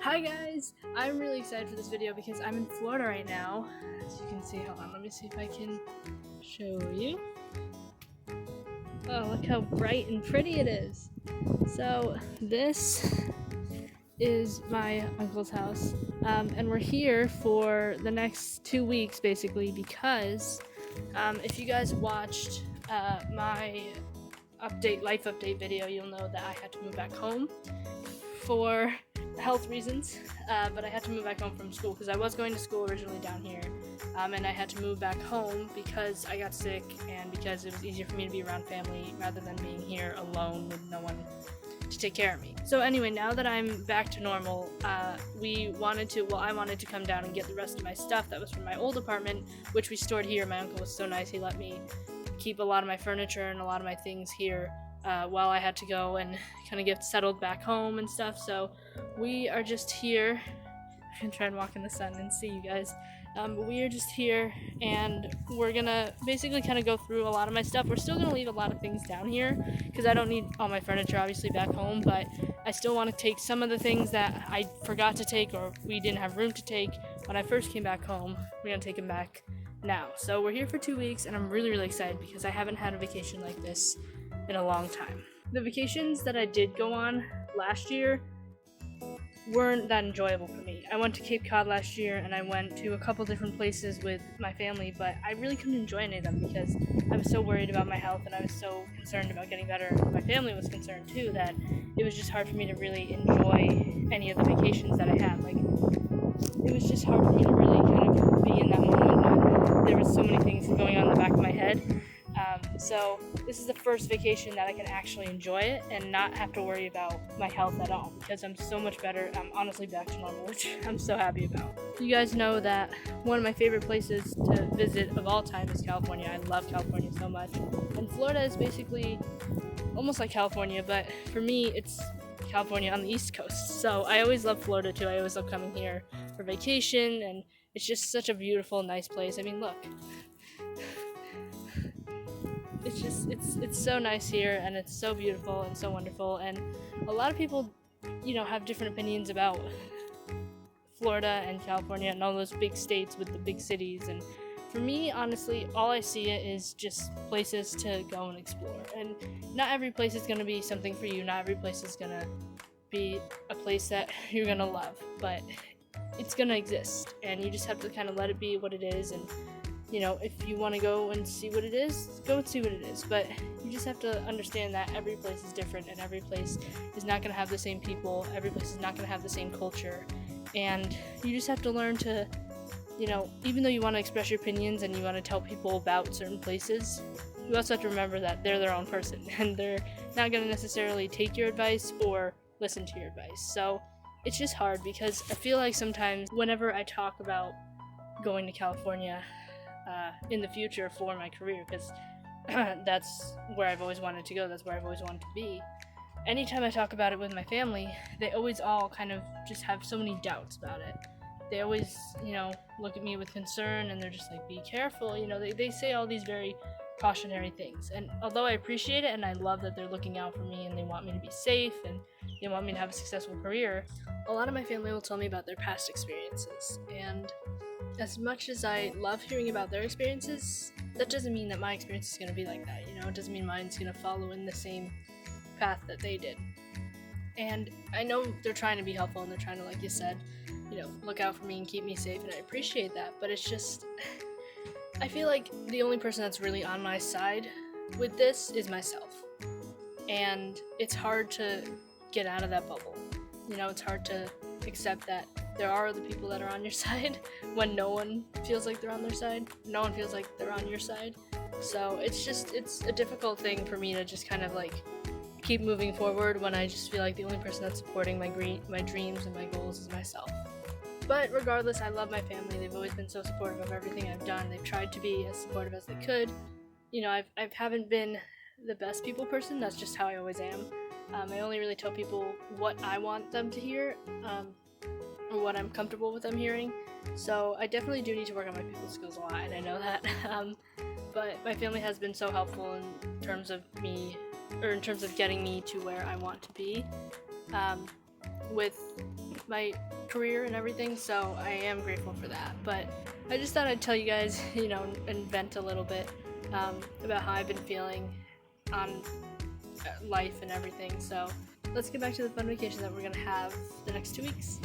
Hi guys! I'm really excited for this video because I'm in Florida right now. As you can see, hold on, let me see if I can show you. Oh, look how bright and pretty it is. So this is my uncle's house, and we're here for the next 2 weeks basically because if you guys watched my life update video, you'll know that I had to move back home for health reasons, but I had to move back home from school because I was going to school originally down here, and I had to move back home because I got sick and because it was easier for me to be around family rather than being here alone with no one to take care of me. So anyway, now that I'm back to normal, I wanted to come down and get the rest of my stuff that was from my old apartment, which we stored here. My uncle was so nice, he let me keep a lot of my furniture and a lot of my things here while I had to go and kind of get settled back home and stuff. So we are just here. I can try and walk in the sun and see you guys. But we are just here and we're gonna basically kind of go through a lot of my stuff. We're still gonna leave a lot of things down here because I don't need all my furniture obviously back home, but I still want to take some of the things that I forgot to take or we didn't have room to take when I first came back home. We're gonna take them back now. So we're here for 2 weeks and I'm really excited because I haven't had a vacation like this in a long time. The vacations that I did go on last year weren't that enjoyable for me. I went to Cape Cod last year and I went to a couple different places with my family, but I really couldn't enjoy any of them because I was so worried about my health and I was so concerned about getting better. My family was concerned too, that it was just hard for me to really enjoy any of the vacations that I had. Like, it was just hard for me to really kind of be in that moment. There was so many things going on in the back of my head. So this is the first vacation that I can actually enjoy it and not have to worry about my health at all because I'm so much better. I'm honestly back to normal, which I'm so happy about. You guys know that one of my favorite places to visit of all time is California. I love California so much. And Florida is basically almost like California, but for me it's California on the East Coast. So I always love Florida too. I always love coming here for vacation and it's just such a beautiful, nice place. I mean, look. It's so nice here and it's so beautiful and so wonderful, and a lot of people have different opinions about Florida and California and all those big states with the big cities, and for me honestly all I see it is just places to go and explore, and not every place is going to be something for you, not every place is going to be a place that you're going to love, but it's going to exist and you just have to kind of let it be what it is. And if you want to go and see what it is, go and see what it is. But you just have to understand that every place is different and every place is not going to have the same people. Every place is not going to have the same culture. And you just have to learn to, even though you want to express your opinions and you want to tell people about certain places, you also have to remember that they're their own person and they're not going to necessarily take your advice or listen to your advice. So it's just hard because I feel like sometimes whenever I talk about going to California, in the future for my career, because that's where I've always wanted to go, that's where I've always wanted to be. Anytime I talk about it with my family, they always all kind of just have so many doubts about it. They always, look at me with concern and they're just like, be careful, they say all these very cautionary things. And although I appreciate it and I love that they're looking out for me and they want me to be safe and they want me to have a successful career, a lot of my family will tell me about their past experiences. And as much as I love hearing about their experiences, that doesn't mean that my experience is going to be like that, it doesn't mean mine's going to follow in the same path that they did. And I know they're trying to be helpful and they're trying to, like you said, look out for me and keep me safe, and I appreciate that, but it's just, I feel like the only person that's really on my side with this is myself. And it's hard to get out of that bubble. It's hard to accept that there are other people that are on your side when no one feels like they're on their side. No one feels like they're on your side. So it's a difficult thing for me to just kind of like keep moving forward when I just feel like the only person that's supporting my dreams and my goals is myself. But regardless, I love my family. They've always been so supportive of everything I've done. They've tried to be as supportive as they could. I haven't been the best people person. That's just how I always am. I only really tell people what I want them to hear, or what I'm comfortable with them hearing. So I definitely do need to work on my people skills a lot, and I know that. But my family has been so helpful in terms of getting me to where I want to be. with my career and everything, so I am grateful for that. But I just thought I'd tell you guys, and vent a little bit about how I've been feeling on life and everything. So let's get back to the fun vacation that we're gonna have the next 2 weeks.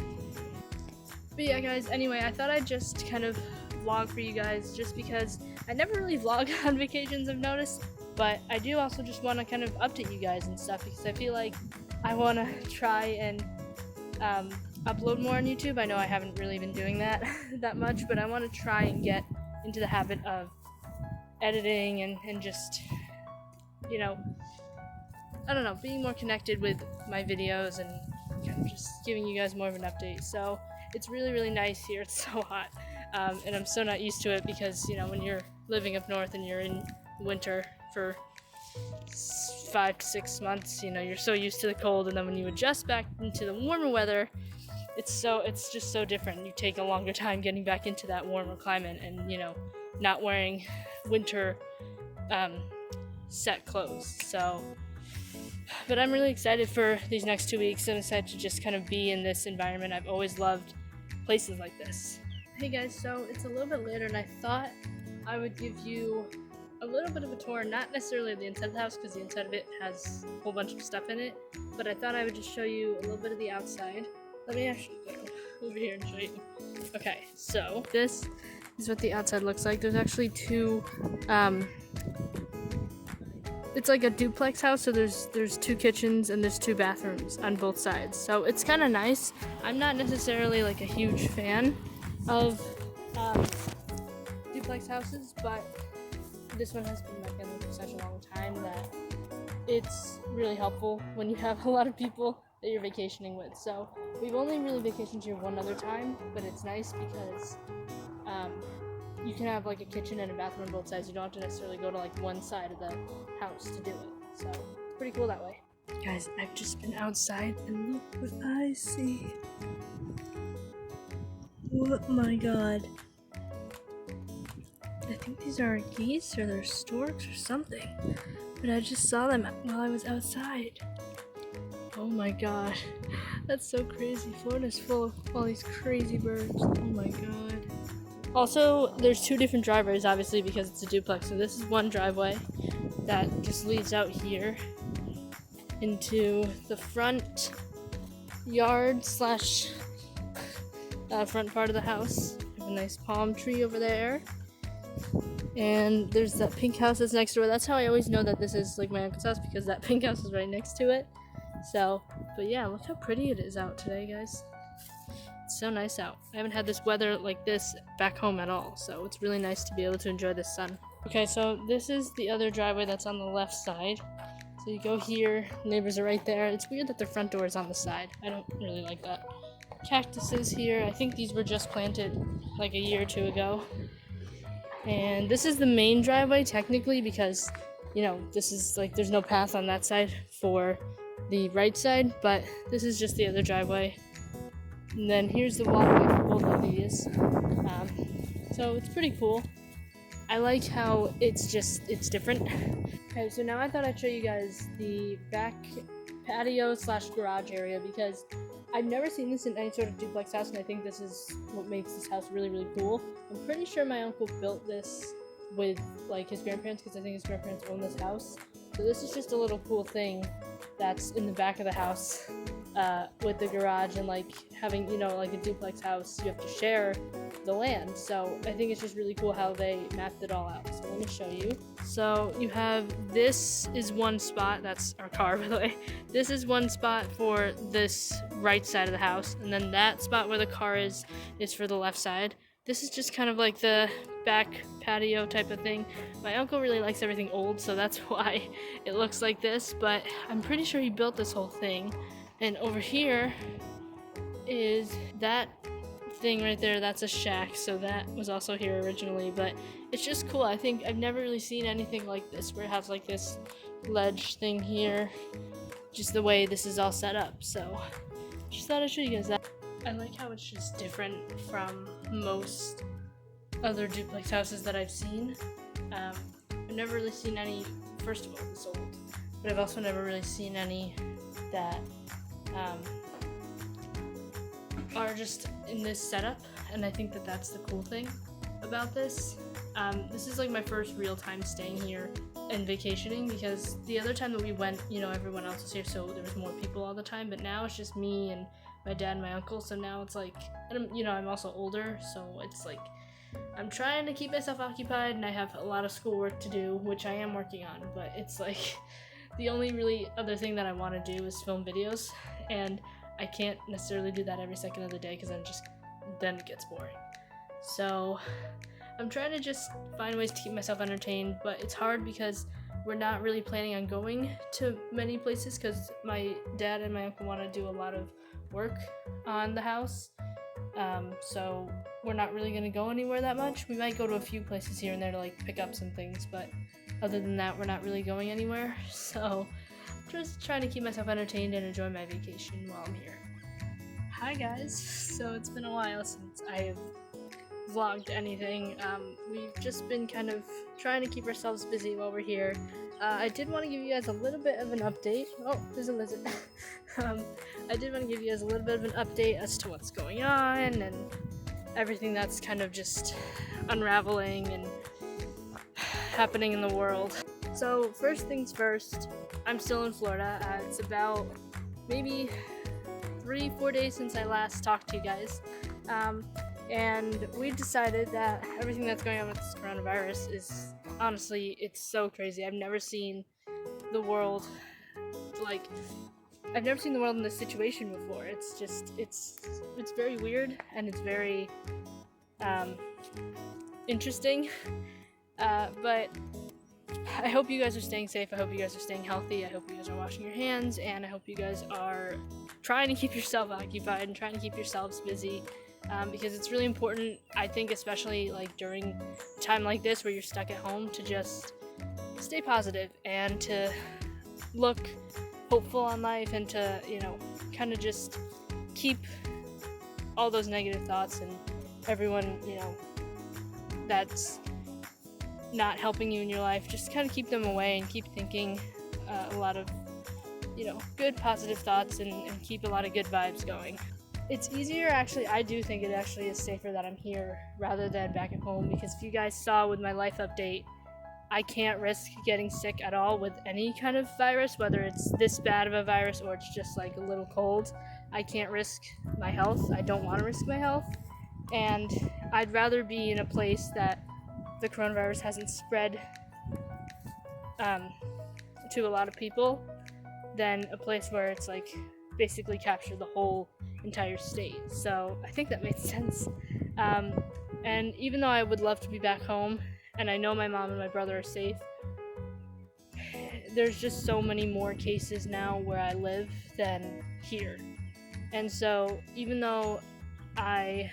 But yeah, guys, anyway, I thought I'd just kind of vlog for you guys, just because I never really vlog on vacations, I've noticed. But I do also just want to kind of update you guys and stuff, because I feel like I want to try and upload more on YouTube. I know I haven't really been doing that that much, but I want to try and get into the habit of editing and just, I don't know, being more connected with my videos and kind of just giving you guys more of an update. So it's really, really nice here. It's so hot, and I'm so not used to it because, when you're living up north and you're in winter for 5 to 6 months, you're so used to the cold, and then when you adjust back into the warmer weather, it's just so different. You take a longer time getting back into that warmer climate, and not wearing winter set clothes. So, but I'm really excited for these next 2 weeks, and excited to just kind of be in this environment. I've always loved places like this. Hey guys, so it's a little bit later, and I thought I would give you a little bit of a tour, not necessarily the inside of the house, because the inside of it has a whole bunch of stuff in it, but I thought I would just show you a little bit of the outside. Let me actually go over here and show you. Okay, so this is what the outside looks like. There's actually two, it's like a duplex house, so there's 2 kitchens and there's 2 bathrooms on both sides. So it's kind of nice. I'm not necessarily like a huge fan of duplex houses, but this one has been my family for such a long time that it's really helpful when you have a lot of people that you're vacationing with. So we've only really vacationed here one other time, but it's nice because you can have like a kitchen and a bathroom on both sides. You don't have to necessarily go to like one side of the house to do it. So it's pretty cool that way. Guys, I've just been outside and look what I see. Oh my god. I think these are geese or they're storks or something. But I just saw them while I was outside. Oh my god. That's so crazy. Florida's full of all these crazy birds. Oh my god. Also, there's 2 different driveways, obviously, because it's a duplex. So this is one driveway that just leads out here into the front yard slash front part of the house. There's a nice palm tree over there. And there's that pink house that's next door. That's how I always know that this is like my uncle's house, because that pink house is right next to it. So, but yeah, look how pretty it is out today, guys. It's so nice out. I haven't had this weather like this back home at all, so it's really nice to be able to enjoy the sun. Okay, so this is the other driveway that's on the left side. So you go here, neighbors are right there. It's weird that their front door is on the side. I don't really like that. Cactuses here. I think these were just planted like a year or 2 ago. And this is the main driveway technically, because this is like there's no path on that side for the right side, but this is just the other driveway. And then here's the walkway for both of these. So it's pretty cool. I like how it's different. Okay, so now I thought I'd show you guys the back patio slash garage area, because I've never seen this in any sort of duplex house, and I think this is what makes this house really, really cool. I'm pretty sure my uncle built this with like his grandparents, because I think his grandparents own this house. So this is just a little cool thing that's in the back of the house with the garage, and like having like a duplex house, you have to share the land. So I think it's just really cool how they mapped it all out. So let me show you. So you have, this is one spot, that's our car by the way. This is one spot for this right side of the house, and then that spot where the car is for the left side. This is just kind of like the back patio type of thing. My uncle really likes everything old, so that's why it looks like this, but I'm pretty sure he built this whole thing. And over here is that thing right there, that's a shack, so that was also here originally, but it's just cool. I think I've never really seen anything like this where it has like this ledge thing here, just the way this is all set up. So just thought I'd show you guys that. I like how it's just different from most other duplex houses that I've seen. I've never really seen any, first of all, this old, but I've also never really seen any that are just in this setup, and I think that that's the cool thing about this. This is like my first real time staying here and vacationing, because the other time that we went, everyone else was here, so there was more people all the time, but now it's just me and my dad and my uncle, so now it's like, and I'm also older, so it's like, I'm trying to keep myself occupied, and I have a lot of schoolwork to do, which I am working on, but it's like, the only really other thing that I want to do is film videos, and I can't necessarily do that every second of the day, because then it gets boring. So I'm trying to just find ways to keep myself entertained, but it's hard because we're not really planning on going to many places, because my dad and my uncle want to do a lot of work on the house. So we're not really going to go anywhere that much. We might go to a few places here and there to like pick up some things, but other than that, we're not really going anywhere. So just trying to keep myself entertained and enjoy my vacation while I'm here. Hi guys, so it's been a while since I have vlogged anything. We've just been kind of trying to keep ourselves busy while we're here. I did want to give you guys a little bit of an update. Oh, there's a lizard. I did want to give you guys a little bit of an update as to what's going on and everything that's kind of just unraveling and happening in the world. So first things first, I'm still in Florida. It's about maybe 3-4 days since I last talked to you guys. And we decided that everything that's going on with this coronavirus is, honestly, it's so crazy. I've never seen the world in this situation before. It's just, it's very weird, and it's very interesting. But I hope you guys are staying safe. I hope you guys are staying healthy. I hope you guys are washing your hands, and I hope you guys are trying to keep yourself occupied and trying to keep yourselves busy. Because it's really important, I think, especially like during a time like this where you're stuck at home, to just stay positive and to look hopeful on life, and to, kind of just keep all those negative thoughts and everyone, that's not helping you in your life, just kind of keep them away and keep thinking a lot of, good positive thoughts, and keep a lot of good vibes going. It's easier, actually. I do think it actually is safer that I'm here rather than back at home, because if you guys saw with my life update, I can't risk getting sick at all with any kind of virus, whether it's this bad of a virus or it's just like a little cold. I can't risk my health. I don't want to risk my health, and I'd rather be in a place that the coronavirus hasn't spread to a lot of people than a place where it's like basically captured the whole entire state. So I think that makes sense. And even though I would love to be back home, and I know my mom and my brother are safe, there's just so many more cases now where I live than here. And so even though I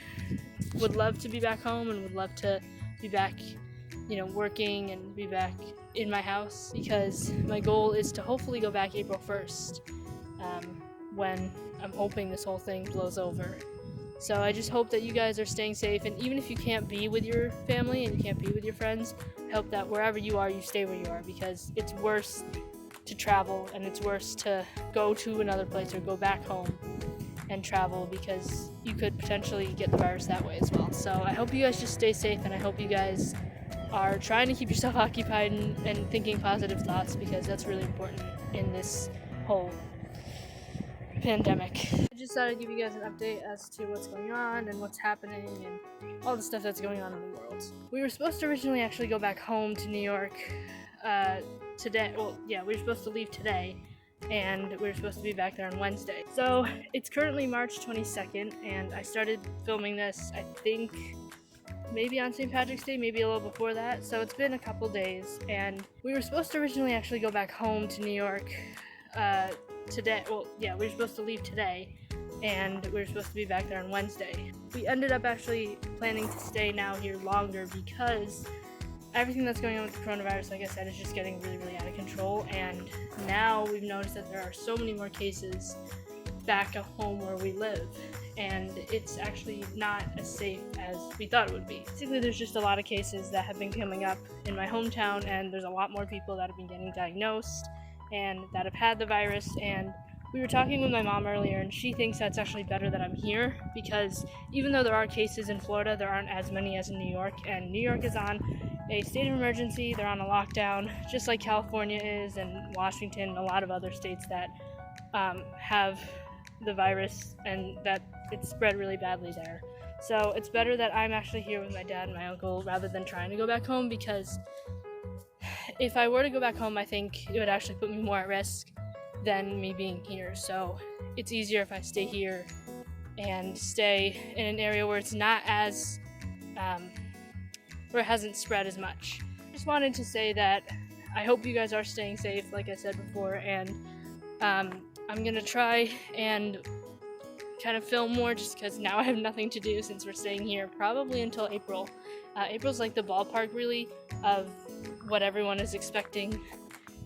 would love to be back home and would love to be back, working and be back in my house, because my goal is to hopefully go back April 1st, when I'm hoping this whole thing blows over. So I just hope that you guys are staying safe, and even if you can't be with your family and you can't be with your friends, I hope that wherever you are, you stay where you are, because it's worse to travel, and it's worse to go to another place or go back home and travel, because you could potentially get the virus that way as well. So I hope you guys just stay safe, and I hope you guys are trying to keep yourself occupied and thinking positive thoughts, because that's really important in this whole pandemic. I just thought I'd give you guys an update as to what's going on and what's happening and all the stuff that's going on in the world. We were supposed to originally actually go back home to New York today. Well, yeah, we were supposed to leave today, and we were supposed to be back there on Wednesday. So it's currently March 22nd, and I started filming this, I think, maybe on St. Patrick's Day, maybe a little before that. So it's been a couple days, and we were supposed to originally actually go back home to New York today. Well, yeah, we were supposed to leave today, and we were supposed to be back there on Wednesday. We ended up actually planning to stay now here longer, because everything that's going on with the coronavirus, like I said, is just getting really, really out of control. And now we've noticed that there are so many more cases back at home where we live, and it's actually not as safe as we thought it would be. Basically, there's just a lot of cases that have been coming up in my hometown, and there's a lot more people that have been getting diagnosed and that have had the virus, and we were talking with my mom earlier, and she thinks that's actually better that I'm here, because even though there are cases in Florida, there aren't as many as in New York, and New York is on a state of emergency. They're on a lockdown, just like California is, and Washington, and a lot of other states that have the virus, and that it's spread really badly there. So it's better that I'm actually here with my dad and my uncle rather than trying to go back home, because if I were to go back home, I think it would actually put me more at risk than me being here. So it's easier if I stay here and stay in an area where it's not as where it hasn't spread as much. Just wanted to say that I hope you guys are staying safe, like I said before, and I'm gonna try and kind of film more, just because now I have nothing to do since we're staying here probably until April. April's like the ballpark really of what everyone is expecting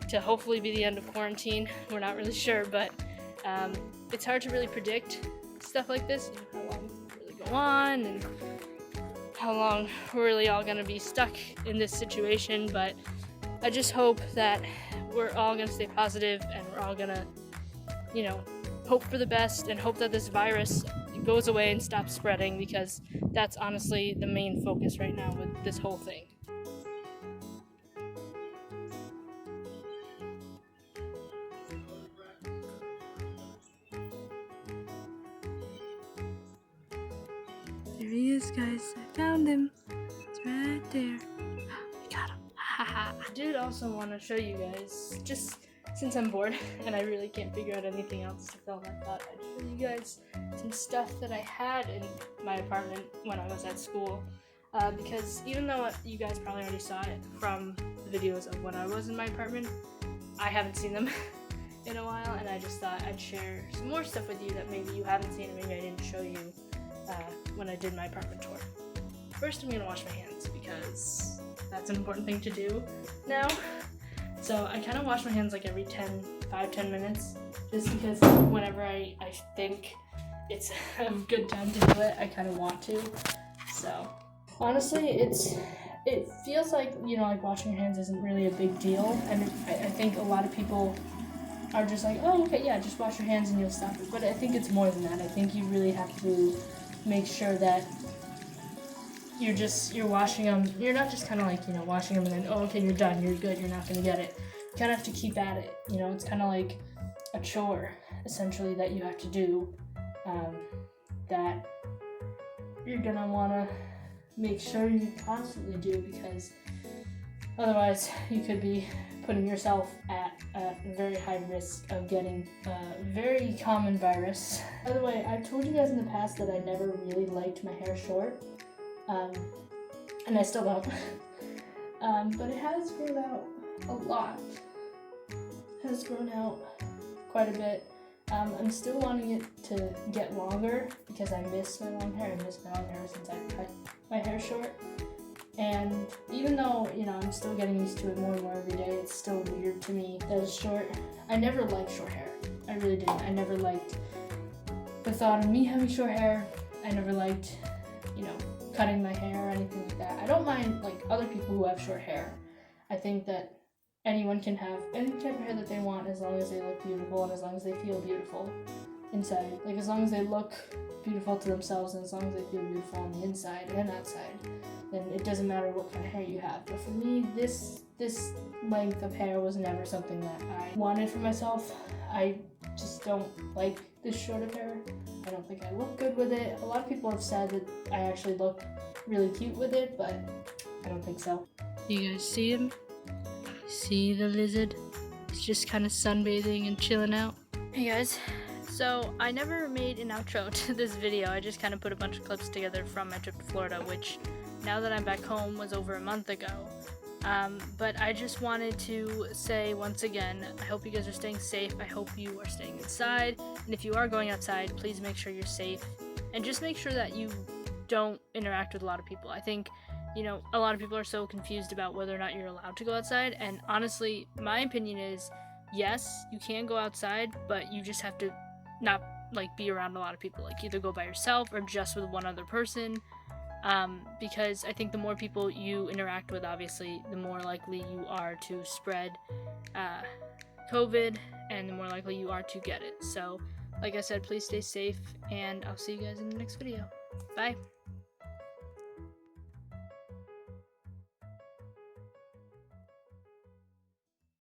to hopefully be the end of quarantine. We're not really sure, but it's hard to really predict stuff like this, how long it's really go on and how long we're really all gonna be stuck in this situation. But I just hope that we're all gonna stay positive, and we're all gonna, hope for the best and hope that this virus goes away and stops spreading, because that's honestly the main focus right now with this whole thing. There he is, guys. I found him. It's right there. We got him. Haha. I did also want to show you guys, just since I'm bored and I really can't figure out anything else to film, I thought I'd show you guys some stuff that I had in my apartment when I was at school. Because even though you guys probably already saw it from the videos of when I was in my apartment, I haven't seen them in a while, and I just thought I'd share some more stuff with you that maybe you haven't seen and maybe I didn't show you when I did my apartment tour. First, I'm gonna wash my hands, because that's an important thing to do now. So I kind of wash my hands like every 5-10 minutes, just because whenever I think it's a good time to do it, I kind of want to. So honestly, it feels like, like washing your hands isn't really a big deal, and I think a lot of people are just like, oh, okay, yeah, just wash your hands and you'll stop it. But I think it's more than that. I think you really have to make sure that you're washing them. You're not just kind of like, washing them and then, oh, okay, you're done, you're good, you're not going to get it. You kind of have to keep at it. It's kind of like a chore, essentially, that you have to do, that you're going to want to make sure you constantly do, because otherwise you could be putting yourself at a very high risk of getting a very common virus. By the way, I've told you guys in the past that I never really liked my hair short, and I still don't. But it has grown out a lot. It has grown out quite a bit. I'm still wanting it to get longer, because I miss my long hair. I miss my long hair since I cut my hair short. And even though, I'm still getting used to it more and more every day, it's still weird to me that it's short. I never liked short hair. I really didn't. I never liked the thought of me having short hair. I never liked, cutting my hair or anything like that. I don't mind, other people who have short hair. I think that anyone can have any type of hair that they want, as long as they look beautiful and as long as they feel beautiful inside. As long as they look beautiful to themselves and as long as they feel beautiful on the inside and outside, then it doesn't matter what kind of hair you have. But for me, this length of hair was never something that I wanted for myself. I just don't like this short of hair. I don't think I look good with it. A lot of people have said that I actually look really cute with it, but I don't think so. You guys see him? See the lizard? He's just kind of sunbathing and chilling out. Hey guys. So I never made an outro to this video. I just kind of put a bunch of clips together from my trip to Florida, which now that I'm back home was over a month ago. But I just wanted to say once again, I hope you guys are staying safe. I hope you are staying inside. And if you are going outside, please make sure you're safe. And just make sure that you don't interact with a lot of people. I think, a lot of people are so confused about whether or not you're allowed to go outside. And honestly, my opinion is, yes, you can go outside, but you just have to not be around a lot of people. Either go by yourself or just with one other person. Because I think the more people you interact with, obviously, the more likely you are to spread COVID, and the more likely you are to get it. So, like I said, please stay safe, and I'll see you guys in the next video. Bye.